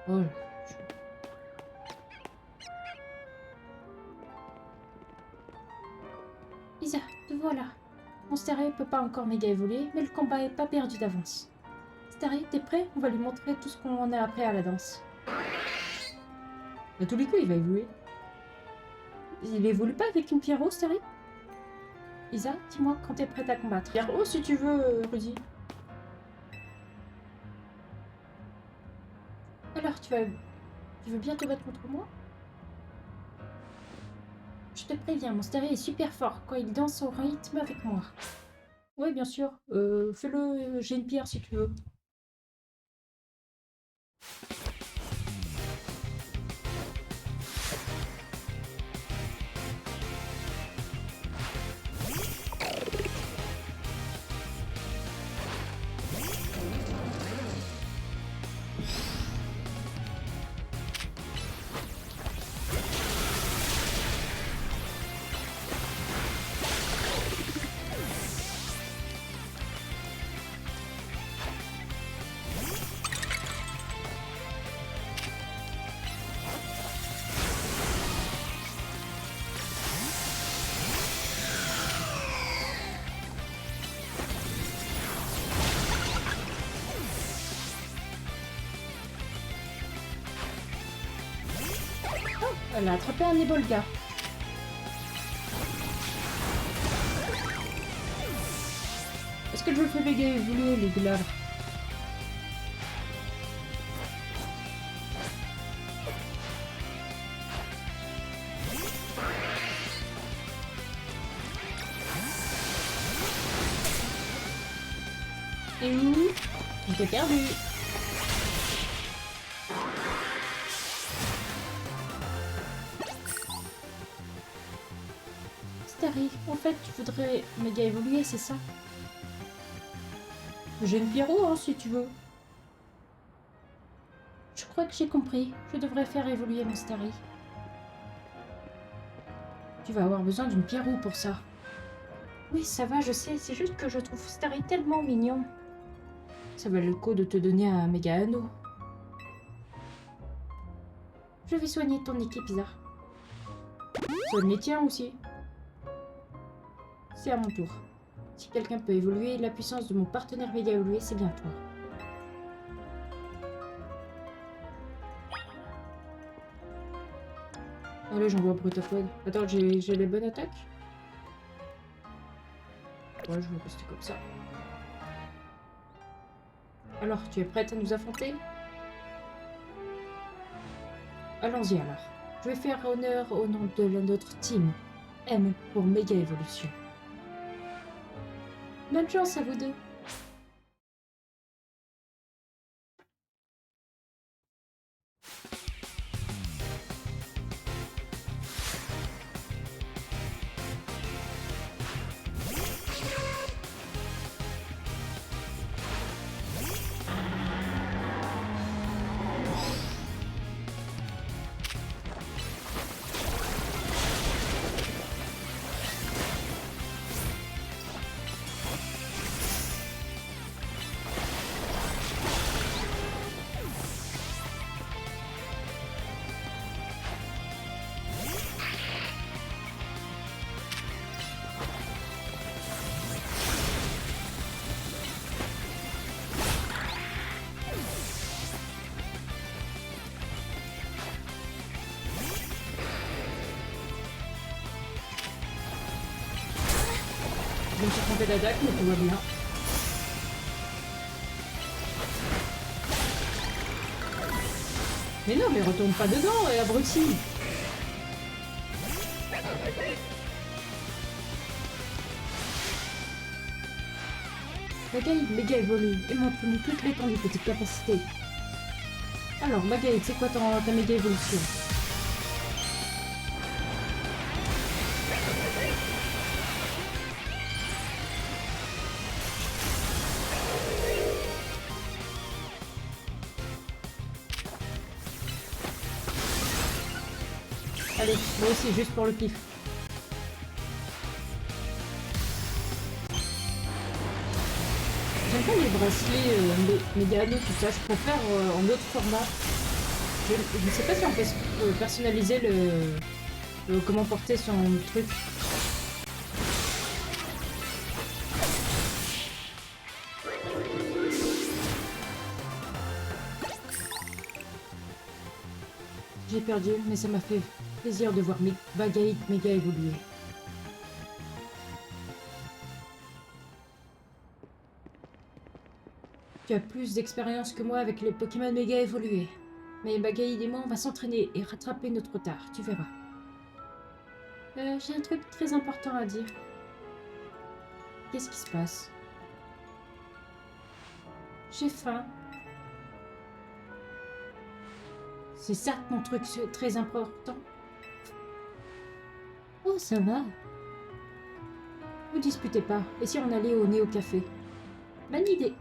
Oh, Isa, te voilà. Mon Starry peut pas encore méga évoluer, mais le combat est pas perdu d'avance. Starry, t'es prêt? On va lui montrer tout ce qu'on a appris à la danse. À tous les coups, il va évoluer. Il évolue pas avec une Pierrot, Starry? Isa, dis-moi quand t'es prête à combattre. Pierrot, si tu veux, Rudy. Alors, tu veux bien te battre contre moi? Je te préviens, mon Starry est super fort quand il danse au rythme avec moi. Oui, bien sûr. Fais-le, j'ai une pierre si tu veux. Elle a attrapé un Ebolga. Est-ce que je le fais méga évoluer, les glabres? Et où? J'étais perdu. Starry, en fait, tu voudrais méga évoluer, c'est ça? J'ai une Pierrot, hein, si tu veux. Je crois que j'ai compris. Je devrais faire évoluer mon Starry. Tu vas avoir besoin d'une Pierrot pour ça. Oui, ça va, je sais. C'est juste que je trouve Starry tellement mignon. Ça valait le coup de te donner un méga anneau. Je vais soigner ton équipe, Isa. Soigne les tiens aussi. C'est à mon tour. Si quelqu'un peut évoluer, la puissance de mon partenaire méga évolué, c'est bien toi. Allez, j'envoie Brutafod. Attends, j'ai les bonnes attaques? Ouais, je vais rester comme ça. Alors, tu es prête à nous affronter? Allons-y alors. Je vais faire honneur au nom de notre team. M pour méga évolution. Bonne chance à vous deux. Je me suis trompée d'attaque, mais tout va bien. Mais non, mais retourne pas dedans, et abruti. Magaïd méga évolue et montre-nous toute l'étendue de tes capacités. Alors, Magaïd, c'est quoi ta méga évolution? Allez, moi aussi, juste pour le kiff. J'aime pas les bracelets méga anneaux, tout ça, je préfère en autre format. Je ne sais pas si on peut personnaliser comment porter son truc. J'ai perdu, mais ça m'a fait plaisir de voir Bagaïd méga évoluer. Tu as plus d'expérience que moi avec les Pokémon méga évolués. Mais Bagaïd et moi, on va s'entraîner et rattraper notre retard, tu verras. J'ai un truc très important à dire. Qu'est-ce qui se passe? J'ai faim. C'est certes mon truc très important. Oh, ça va. Vous disputez pas. Et si on allait au Néo Café? Bonne idée.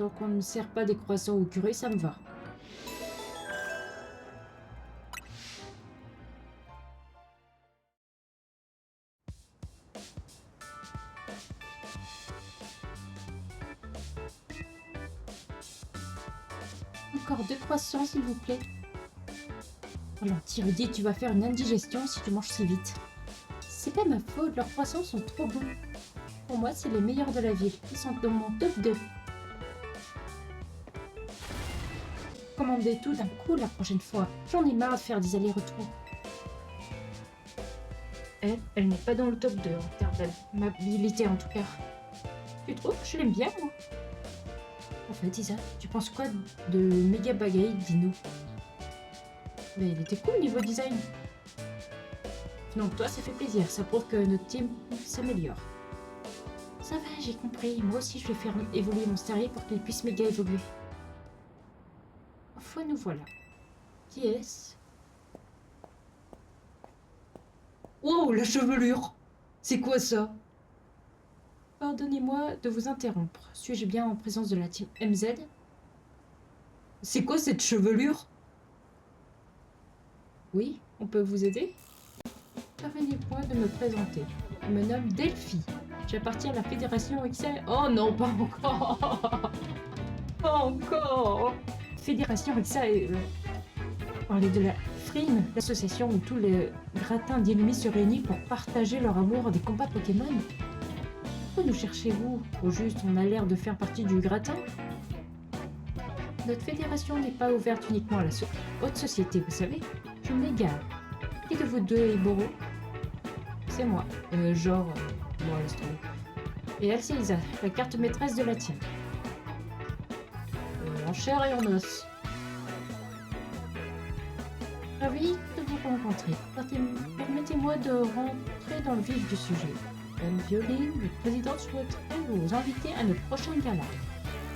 Donc on ne sert pas des croissants au curé, ça me va. Encore 2 croissants, s'il vous plaît. Oh, l'anti-Rudy, tu vas faire une indigestion si tu manges si vite. C'est pas ma faute, leurs croissants sont trop bons. Pour moi, c'est les meilleurs de la ville. Ils sont dans mon top 2. Commandez tout d'un coup la prochaine fois. J'en ai marre de faire des allers-retours. Elle n'est pas dans le top 2 en termes d'amabilité en tout cas. Tu trouves? Je l'aime bien, moi. En fait, Isa, tu penses quoi de Mega Bagaïd Dino? Mais il était cool niveau design. Non, toi, ça fait plaisir. Ça prouve que notre team s'améliore. Ça va, j'ai compris. Moi aussi, je vais faire évoluer mon Starry pour qu'il puisse méga évoluer. Enfin, nous voilà. Qui est-ce? Wow, la chevelure! C'est quoi ça? Pardonnez-moi de vous interrompre. Suis-je bien en présence de la team MZ? C'est quoi cette chevelure? Oui, on peut vous aider? Permettez-moi de me présenter. Je me nomme Delphi. J'appartiens à la Fédération XL. Oh non, pas encore! Pas encore! Fédération XL. Parler de la FRIM, l'association où tous les gratins d'ennemis se réunissent pour partager leur amour des combats Pokémon. Pourquoi nous cherchez-vous? Au juste, on a l'air de faire partie du gratin. Notre fédération n'est pas ouverte uniquement à la haute société, vous savez. Je m'égare. Qui de vous deux est Boro? C'est moi. Moi, laisse tomber. Et elle, c'est Isa, la carte maîtresse de la team. En chair et en os. Ravi de vous rencontrer. Permettez-moi de rentrer dans le vif du sujet. Madame Violine, le président souhaiterait vous inviter à notre prochain gala.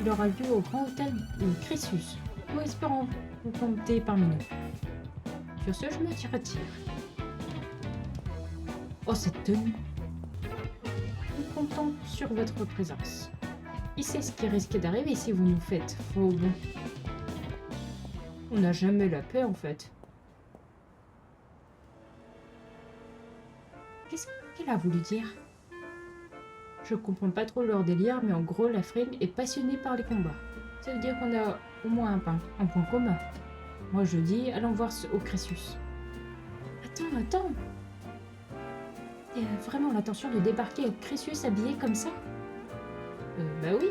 Il aura lieu au Grand Hôtel de Cressus. Nous espérons vous compter parmi nous. Sur ce, je me retire. Oh, cette tenue! Nous comptons sur votre présence. Qui sait ce qui risque d'arriver si vous nous faites faux bon? On n'a jamais la paix, en fait. Qu'est-ce qu'elle a voulu dire? Je comprends pas trop leur délire, mais en gros, la Frame est passionnée par les combats. Ça veut dire qu'on a au moins un point commun. Moi, je dis, allons voir au Cressus. Attends. Il y a vraiment l'intention de débarquer au Cressus habillé comme ça? Bah oui.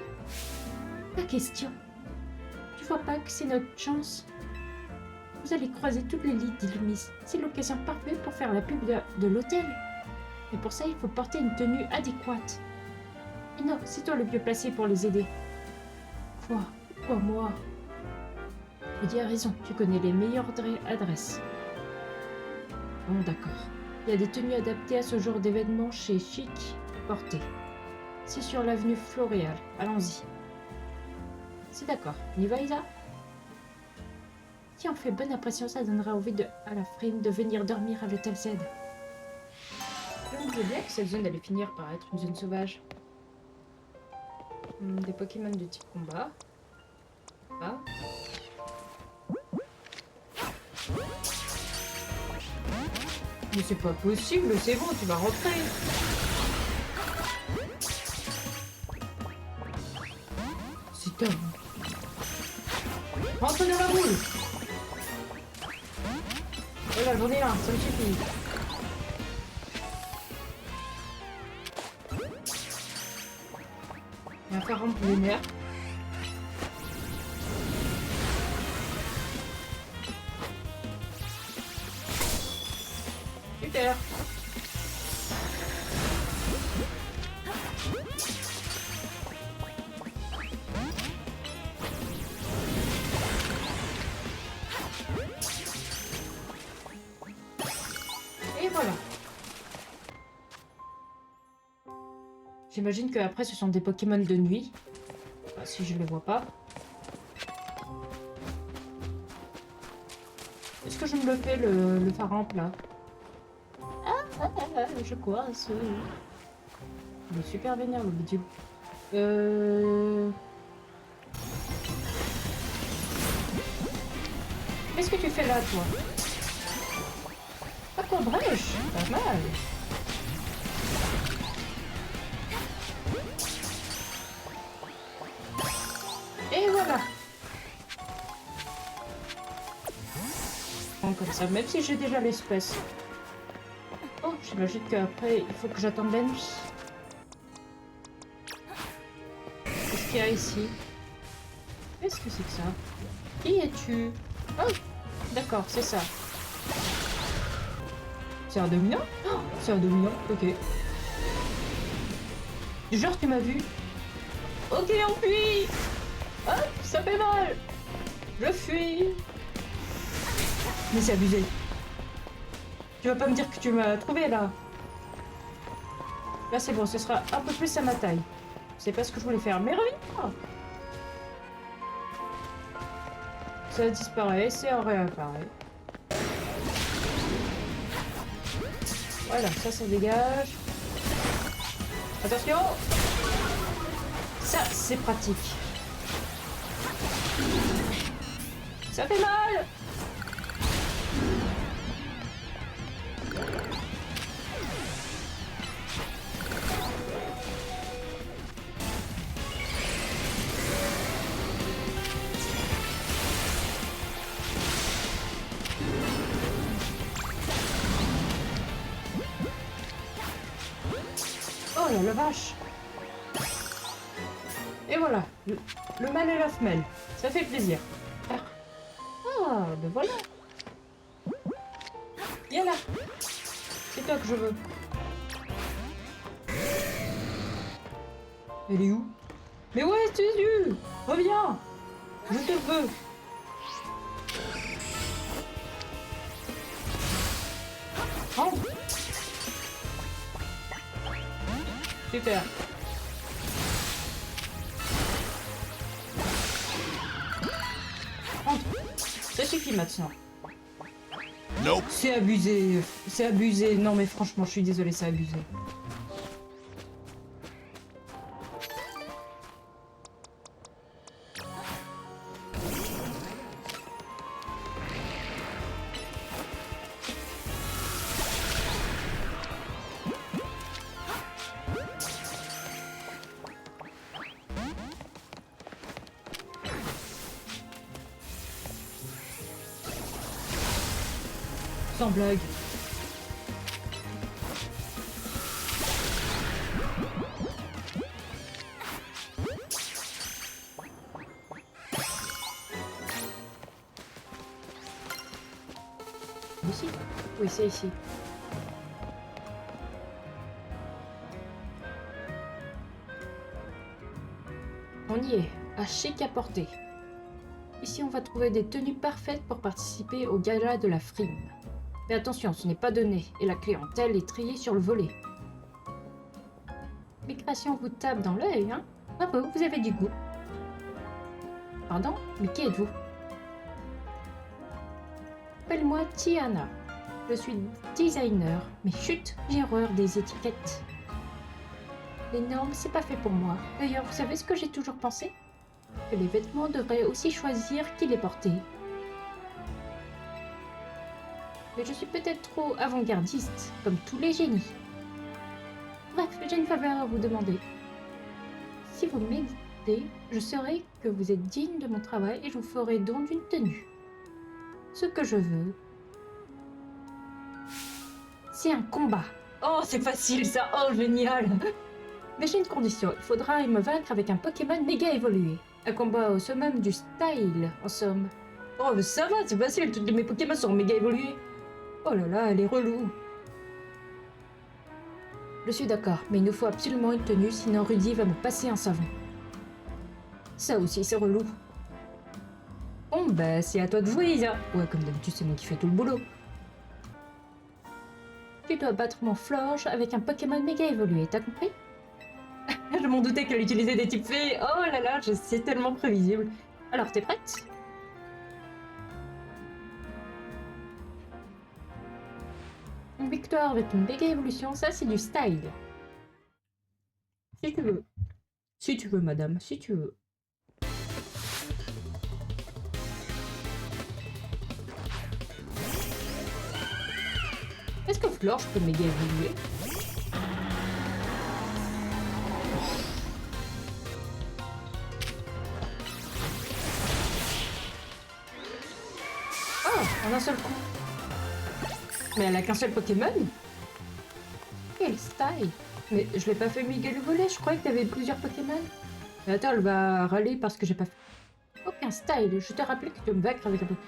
Pas question. Tu vois pas que c'est notre chance? Vous allez croiser toute l'élite d'Illumis. C'est l'occasion parfaite pour faire la pub de l'hôtel. Mais pour ça, il faut porter une tenue adéquate. Et non, c'est toi le mieux placé pour les aider. Quoi? Pourquoi moi? Eddie a raison, tu connais les meilleures adresses. Bon, d'accord. Il y a des tenues adaptées à ce genre d'événement chez Chic Porté. C'est sur l'avenue Floréal. Allons-y. C'est d'accord. On y va, Isa? Si on fait bonne impression, ça donnera envie à la Frime de venir dormir à l'hôtel Z. Donc, je bien que cette zone allait finir par être une zone sauvage. Des Pokémon de type combat. Ah. Mais c'est pas possible, c'est bon, tu vas rentrer. C'est homme. Rentre dans la boule. Voilà, j'en ai un, ça me suffit. Il y a un pharaon pour les nerfs. Super. Et voilà. J'imagine qu'après ce sont des Pokémon de nuit. Enfin, si je les vois pas. Est-ce que je me le fais le pharaon là? Je coince. Il est super vénère le bidule. Qu'est-ce que tu fais là, toi? Ah, quoi, brèche? Pas mal. Et voilà. Bon, comme ça, même si j'ai déjà l'espèce. Oh, j'imagine qu'après, il faut que j'attende la nuit. Qu'est-ce qu'il y a ici? Qu'est-ce que c'est que ça? Qui es-tu? Oh, d'accord, c'est ça. C'est un dominant? Oh, c'est un dominant, ok. Genre, tu m'as vu? Ok, on fuit! Hop, ça fait mal! Je fuis! Mais c'est abusé. Tu vas pas me dire que tu m'as trouvé là? Là, c'est bon, ce sera un peu plus à ma taille. C'est pas ce que je voulais faire, mais reviens! Ça disparaît, ça réapparaît. Voilà, ça dégage. Attention! Ça, c'est pratique. Ça fait mal! Oh là la vache! Et voilà, le mal et la femelle. Ça fait plaisir. Ah, ben voilà. Viens là. C'est toi que je veux. Elle est où? Mais ouais, Jésus! Reviens! Je te veux! Oh. Super. Entre. Ça suffit maintenant. Nope. C'est abusé. C'est abusé. Non mais franchement, je suis désolée, c'est abusé. Sans blague. Ici? Oui, c'est ici. On y est, à chic à porter. Ici, on va trouver des tenues parfaites pour participer au gala de la frime. Mais attention, ce n'est pas donné, et la clientèle est triée sur le volet. Mes créations vous tapent dans l'œil, hein? Bravo, vous avez du goût. Pardon? Mais qui êtes-vous? Appelle-moi Tiana. Je suis designer, mais chut, j'ai horreur des étiquettes. Les normes, c'est pas fait pour moi. D'ailleurs, vous savez ce que j'ai toujours pensé? Que les vêtements devraient aussi choisir qui les portait. Mais je suis peut-être trop avant-gardiste, comme tous les génies. Bref, j'ai une faveur à vous demander. Si vous m'aidez, je saurai que vous êtes digne de mon travail et je vous ferai don d'une tenue. Ce que je veux, C'est un combat. Oh, c'est facile ça. Oh, génial. Mais j'ai une condition. Il faudra me vaincre avec un Pokémon méga évolué. Un combat au summum du style, en somme. Oh, mais ça va, c'est facile. Tous mes Pokémon sont méga évolués. Oh là là, elle est relou. Je suis d'accord, mais il nous faut absolument une tenue, sinon Rudy va me passer un savon. Ça aussi, c'est relou. Bon, bah, c'est à toi de jouer, Isa. Ouais, comme d'habitude, c'est moi qui fais tout le boulot. Tu dois battre mon Florge avec un Pokémon méga évolué, t'as compris? Je m'en doutais qu'elle utilisait des types fées. Oh là là, c'est tellement prévisible. Alors, t'es prête? Une victoire avec une méga évolution, ça c'est du style. Si tu veux. Si tu veux, madame, si tu veux. Est-ce que Florge peut méga évoluer? Oh, en un seul coup. Mais elle a qu'un seul Pokémon? Quel style! Mais je l'ai pas fait méga lui voler, je croyais que t'avais plusieurs Pokémon. Mais attends, elle va râler parce que j'ai pas fait aucun style. Je te rappelais que tu me vaincre avec un Pokémon.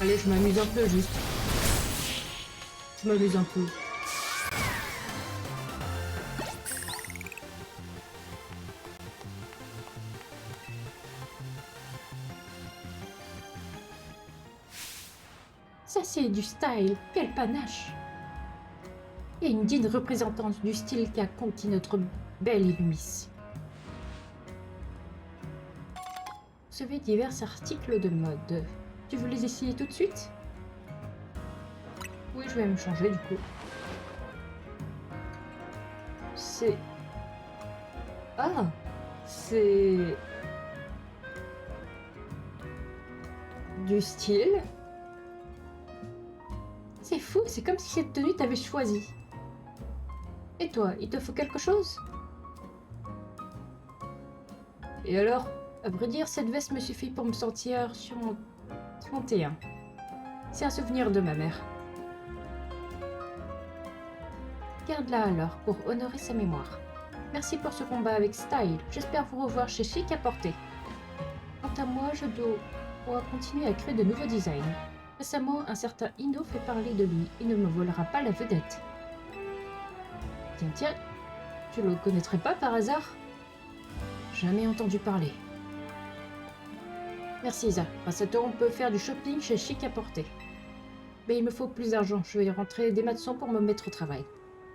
Allez, je m'amuse un peu juste. Je m'amuse un peu. Ça c'est du style, quel panache! Et une digne représentante du style qu'a conquis notre belle Illumis. Vous savez, divers articles de mode. Tu veux les essayer tout de suite? Oui, je vais me changer du coup. C'est... Ah! C'est... du style? C'est fou, c'est comme si cette tenue t'avait choisi. Et toi, il te faut quelque chose? Et alors, à vrai dire, cette veste me suffit pour me sentir sur mon 31. C'est un souvenir de ma mère. Garde-la alors, pour honorer sa mémoire. Merci pour ce combat avec style. J'espère vous revoir chez Chic à porter. Quant à moi, je dois continuer à créer de nouveaux designs. Récemment, un certain Ino fait parler de lui. Il ne me volera pas la vedette. Tiens, tu le connaîtrais pas par hasard? Jamais entendu parler. Merci Isa. Grâce à toi, on peut faire du shopping chez Chic à porter. Mais il me faut plus d'argent. Je vais y rentrer des mathsons pour me mettre au travail.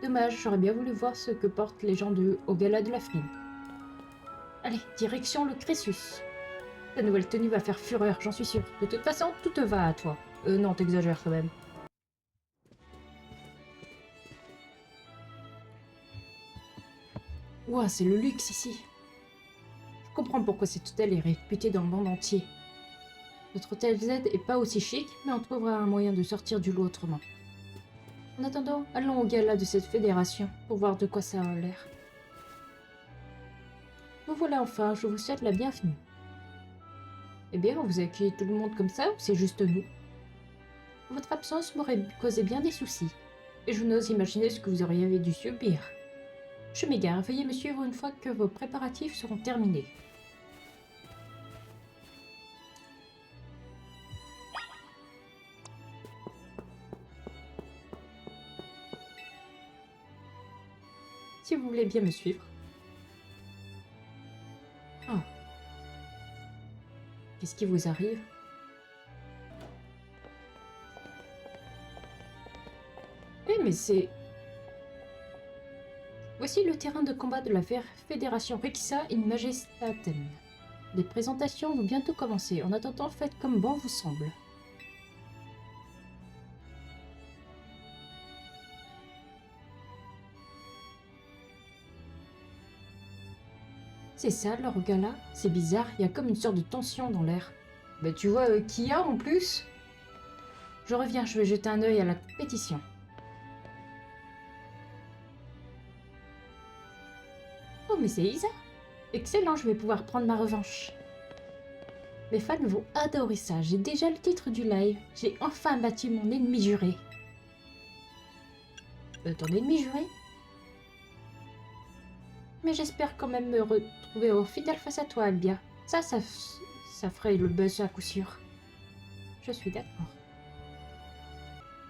Dommage, j'aurais bien voulu voir ce que portent les gens au gala de la Frine. Allez, direction le Crésus. Ta nouvelle tenue va faire fureur, j'en suis sûre. De toute façon, tout te va à toi. Non, t'exagères quand même. Ouah, c'est le luxe ici. Je comprends pourquoi cet hôtel est réputé dans le monde entier. Notre hôtel Z est pas aussi chic, mais on trouvera un moyen de sortir du lot autrement. En attendant, allons au gala de cette fédération pour voir de quoi ça a l'air. Vous voilà enfin, je vous souhaite la bienvenue. Eh bien, vous accueillez tout le monde comme ça ou c'est juste nous? Votre absence m'aurait causé bien des soucis, et je n'ose imaginer ce que vous auriez dû subir. Je m'égare, veuillez me suivre une fois que vos préparatifs seront terminés. Si vous voulez bien me suivre. Oh. Qu'est-ce qui vous arrive? Eh mais c'est... Voici le terrain de combat de la Fédération Rexa in Majestatem. Les présentations vont bientôt commencer. En attendant, faites comme bon vous semble. C'est ça, leur gala? C'est bizarre, il y a comme une sorte de tension dans l'air. Bah tu vois qui y a en plus? Je reviens, je vais jeter un œil à la compétition. Oh mais c'est Isa! Excellent, je vais pouvoir prendre ma revanche. Les fans vont adorer ça, j'ai déjà le titre du live. J'ai enfin battu mon ennemi juré. Ton ennemi juré? Mais j'espère quand même me retrouver au final face à toi, Albia. Ça ferait le buzz à coup sûr. Je suis d'accord.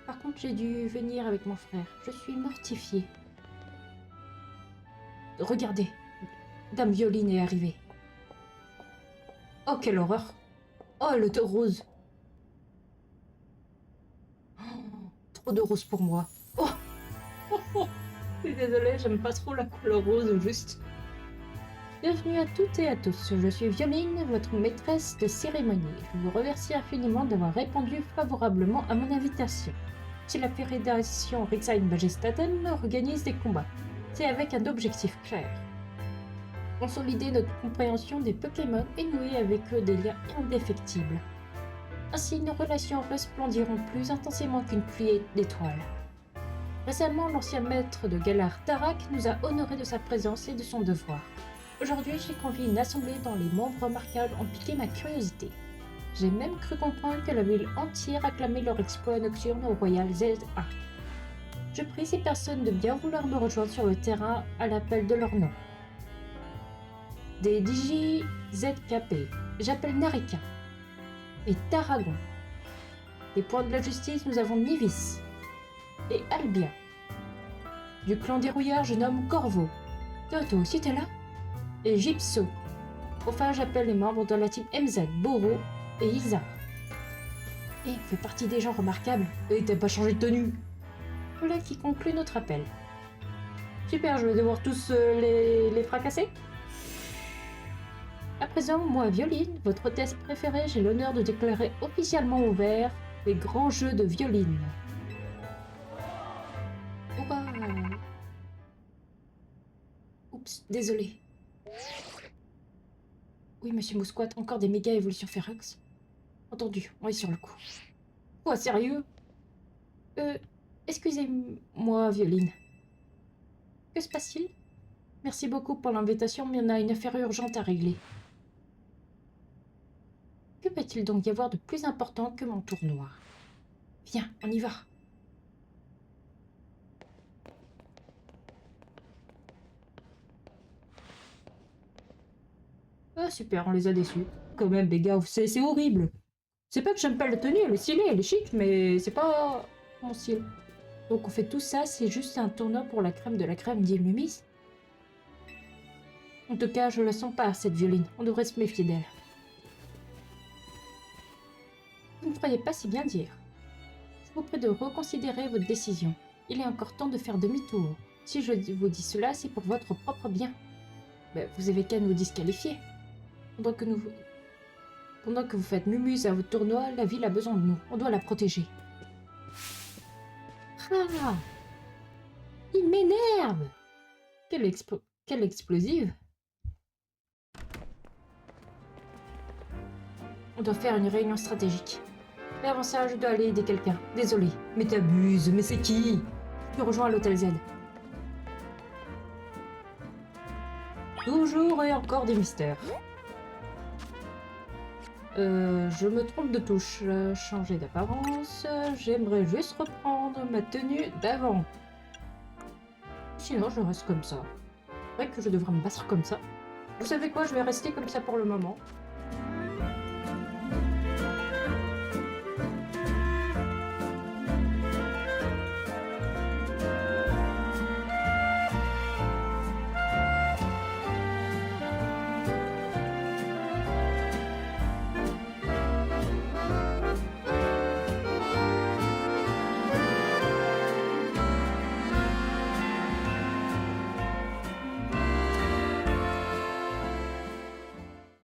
Par contre, j'ai dû venir avec mon frère. Je suis mortifiée. Regardez, Dame Violine est arrivée. Oh, quelle horreur! Oh, le taux rose! Oh, trop de rose pour moi. Oh, oh, oh. Je suis désolée, j'aime pas trop la couleur rose, juste. Bienvenue à toutes et à tous. Je suis Violine, votre maîtresse de cérémonie. Je vous remercie infiniment d'avoir répondu favorablement à mon invitation. Si la Fédération Rixheim Majestatem organise des combats, c'est avec un objectif clair. Consolider notre compréhension des Pokémon et nouer avec eux des liens indéfectibles. Ainsi, nos relations resplendiront plus intensément qu'une pluie d'étoiles. Récemment, l'ancien maître de Galar Tarak nous a honorés de sa présence et de son devoir. Aujourd'hui, j'ai convié une assemblée dont les membres remarquables ont piqué ma curiosité. J'ai même cru comprendre que la ville entière acclamait leur exploit nocturne au Royal ZA. Je prie ces personnes de bien vouloir me rejoindre sur le terrain à l'appel de leur nom. Des Digi ZKP, j'appelle Narika et Taragon. Des points de la justice, nous avons Nivis et Albia. Du clan des rouillards, je nomme Corvo. Toi aussi t'es là? Et Gypso. Enfin, j'appelle les membres de la team MZ, Boro et Isa. Et fait partie des gens remarquables. Et t'as pas changé de tenue. Voilà qui conclut notre appel. Super, je vais devoir tous les fracasser. À présent, moi, Violine, votre hôtesse préférée, j'ai l'honneur de déclarer officiellement ouvert les grands jeux de Violine. Oups, désolé. Oui, monsieur Mousquat, encore des méga évolutions férox. Entendu, on est sur le coup. Quoi, sérieux? Excusez-moi, Violine. Que se passe-t-il? Merci beaucoup pour l'invitation, mais on a une affaire urgente à régler. Que peut-il donc y avoir de plus important que mon tournoi? Viens, on y va. Ah super, on les a déçus. Quand même, les gars, c'est horrible. C'est pas que j'aime pas la tenue, elle est stylée, elle est chic, mais c'est pas mon style. Donc on fait tout ça, c'est juste un tournoi pour la crème de la crème, dit Lumis. En tout cas, je la sens pas, cette Violine. On devrait se méfier d'elle. Vous ne croyez pas si bien dire. Je vous prie de reconsidérer votre décision. Il est encore temps de faire demi-tour. Si je vous dis cela, c'est pour votre propre bien. Ben, vous avez qu'à nous disqualifier. Pendant que vous faites mumuse à votre tournoi, la ville a besoin de nous. On doit la protéger. Ah! Il m'énerve! Quelle explosive! On doit faire une réunion stratégique. Mais avant ça, je dois aller aider quelqu'un. Désolé. Mais t'abuses, mais c'est qui? Je rejoins à l'hôtel Z. Toujours et encore des mystères. Je me trompe de touche. Changer d'apparence. J'aimerais juste reprendre ma tenue d'avant. Sinon, je reste comme ça. C'est vrai que je devrais me battre comme ça. Vous savez quoi, je vais rester comme ça pour le moment.